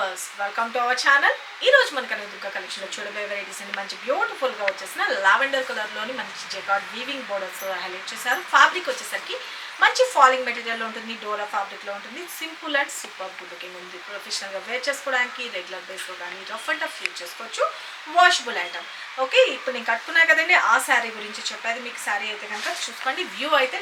Viewers welcome to our channel. ఈ రోజు మనకు దుర్గా కలెక్షన్ లో చూడబోయే వెరైటీస్ అండి. మంచి బ్యూటిఫుల్ గా వచ్చేసిన లావెండర్ కలర్ లోని మంచి జెకార్డ్ వీవింగ్ బోర్డర్స్ హైలైట్ చేశారు. ఫ్యాబ్రిక్ వచ్చేసరికి మంచి ఫాలింగ్ మెటీరియల్ లో ఉంటుంది, డోలా ఫ్యాబ్రిక్ లో ఉంటుంది. Simple and super good looking ఉంది. ప్రొఫెషనల్ గా వేర్ చేసుకోవడానికి రెగ్యులర్ బేస్ లో కానీ రఫ్ అండ్ టఫ్ యూజ్ చేసుకోవచ్చు. Washable item. ఓకే, ఇప్పుడు నేను కట్టుకున్నా కదండి ఆ శారీ గురించి చెప్పేది. మీకు శారీ అయితే కనుక చూసుకోండి. వ్యూ అయితే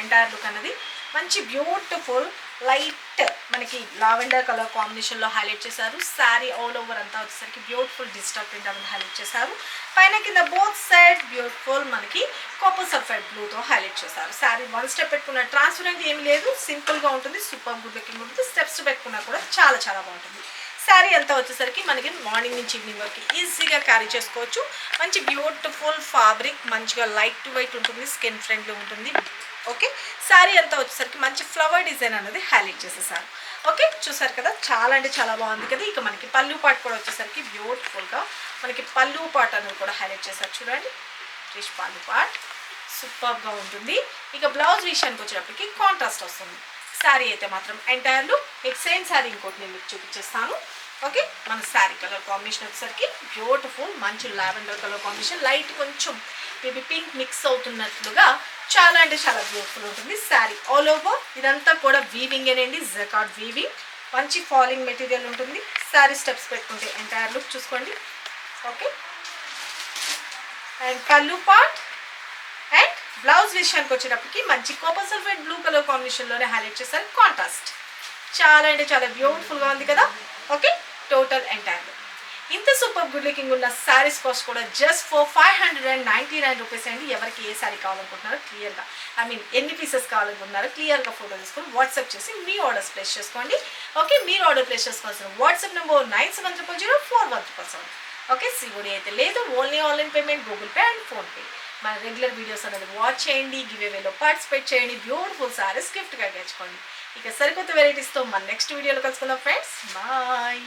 ఎంటైర్ లుక్ అన్నది మంచి బ్యూటిఫుల్ లైట్ మనకి లావెండర్ కలర్ కాంబినేషన్లో హైలైట్ చేశారు. శారీ ఆల్ ఓవర్ అంతా వచ్చేసరికి బ్యూటిఫుల్ డిజిటల్ ప్రింట్ అనేది హైలైట్ చేశారు. పైన కింద బోత్ సైడ్ బ్యూటిఫుల్ మనకి కాపర్ సల్ఫైడ్ బ్లూతో హైలైట్ చేశారు. శారీ వన్ స్టెప్ పెట్టుకున్న ట్రాన్స్పరెంట్ ఏమి లేదు, సింపుల్గా ఉంటుంది, సూపర్ గుడ్ లుకింగ్ ఉంటుంది. స్టెప్స్ పెట్టుకున్నా కూడా చాలా చాలా బాగుంటుంది. శారీ అంతా వచ్చేసరికి మనకి మార్నింగ్ నుంచి ఈవినింగ్ వరకు ఈజీగా క్యారీ చేసుకోవచ్చు. మంచి బ్యూటిఫుల్ ఫ్యాబ్రిక్, మంచిగా లైట్ టు వెయిట్ ఉంటుంది, స్కిన్ ఫ్రెండ్లీ ఉంటుంది. ఓకే, శారీ అంతా వచ్చేసరికి మంచి ఫ్లవర్ డిజైన్ అనేది హైలైట్ చేసేసారు. ఓకే, చూసారు కదా, చాలా అంటే చాలా బాగుంది కదా. ఇక మనకి పళ్ళు పాట్ కూడా వచ్చేసరికి బ్యూటిఫుల్గా మనకి పళ్ళు పాట్ అనేది కూడా హైలైట్ చేశారు. చూడండి, రిచ్ పళ్ళు పాట్ సూపర్గా ఉంటుంది. ఇక బ్లౌజ్ విషయానికి వచ్చేటప్పటికి కాంట్రాస్ట్ వస్తుంది. శారీ అయితే మాత్రం ఎంటైర్లు సేమ్ శారీ ఇంకోటి నేను మీకు చూపించేస్తాను. ఓకే, మన శారీ కలర్ కాంబినేషన్ వచ్చేసరికి బ్యూటిఫుల్ మంచి లావెండర్ కలర్ కాంబినేషన్, లైట్ కొంచెం బేబీ పింక్ మిక్స్ అవుతున్నట్లుగా చాలా అంటే చాలా బ్యూటిఫుల్ ఉంటుంది. శారీ ఆల్ ఓవర్ ఇదంతా కూడా వీవింగ్ ఏనండి, జకార్డ్ వీవింగ్. మంచి ఫాలింగ్ మెటీరియల్ ఉంటుంది. శారీ స్టెప్స్ పెట్టుకుంటే ఎంటైర్ లుక్ చూసుకోండి. ఓకే, అండ్ పళ్ళు పార్ట్ అండ్ బ్లౌజ్ విషయానికి వచ్చేటప్పటికి మంచి కాపర్ సల్ఫైడ్ బ్లూ కలర్ కాంబినేషన్లోనే హైలైట్ చేశారు. కాంట్రాస్ట్ చాలా అంటే చాలా బ్యూటిఫుల్గా ఉంది కదా. ఓకే, టోటల్ ఎంటైర్ ఇంత సూపర్ గుడ్ లుకింగ్ ఉన్న శారీస్ కాస్ట్ కూడా జస్ట్ ఫర్ 599 రూపీస్ అండి. ఎవరికి ఏ శారీ కావాలనుకుంటున్నారో క్లియర్గా, ఐ మీన్ ఎన్ని పీసెస్ కావాలనుకుంటున్నారో క్లియర్గా ఫోటో తీసుకొని వాట్సాప్ చేసి మీ ఆర్డర్స్ ప్లేస్ చేసుకోండి. ఓకే, మీరు ఆర్డర్ ప్లేస్ చేసుకోవాల్సిన వాట్సాప్ నెంబర్ 97004177. ఓకే, సిఓడి అయితే లేదు, only online payment, Google pay and PhonePe. మన రెగ్యులర్ వీడియోస్ అనేది వాచ్ చేయండి, గివ్ అవేలో పార్టిసిపేట్ చేయండి, బ్యూటిఫుల్ శారీస్ గిఫ్ట్గా గెలుచుకోండి. ఇక సరికొత్త వెరైటీస్తో మన నెక్స్ట్ వీడియోలో కలుసుకుందాం ఫ్రెండ్స్. బాయ్.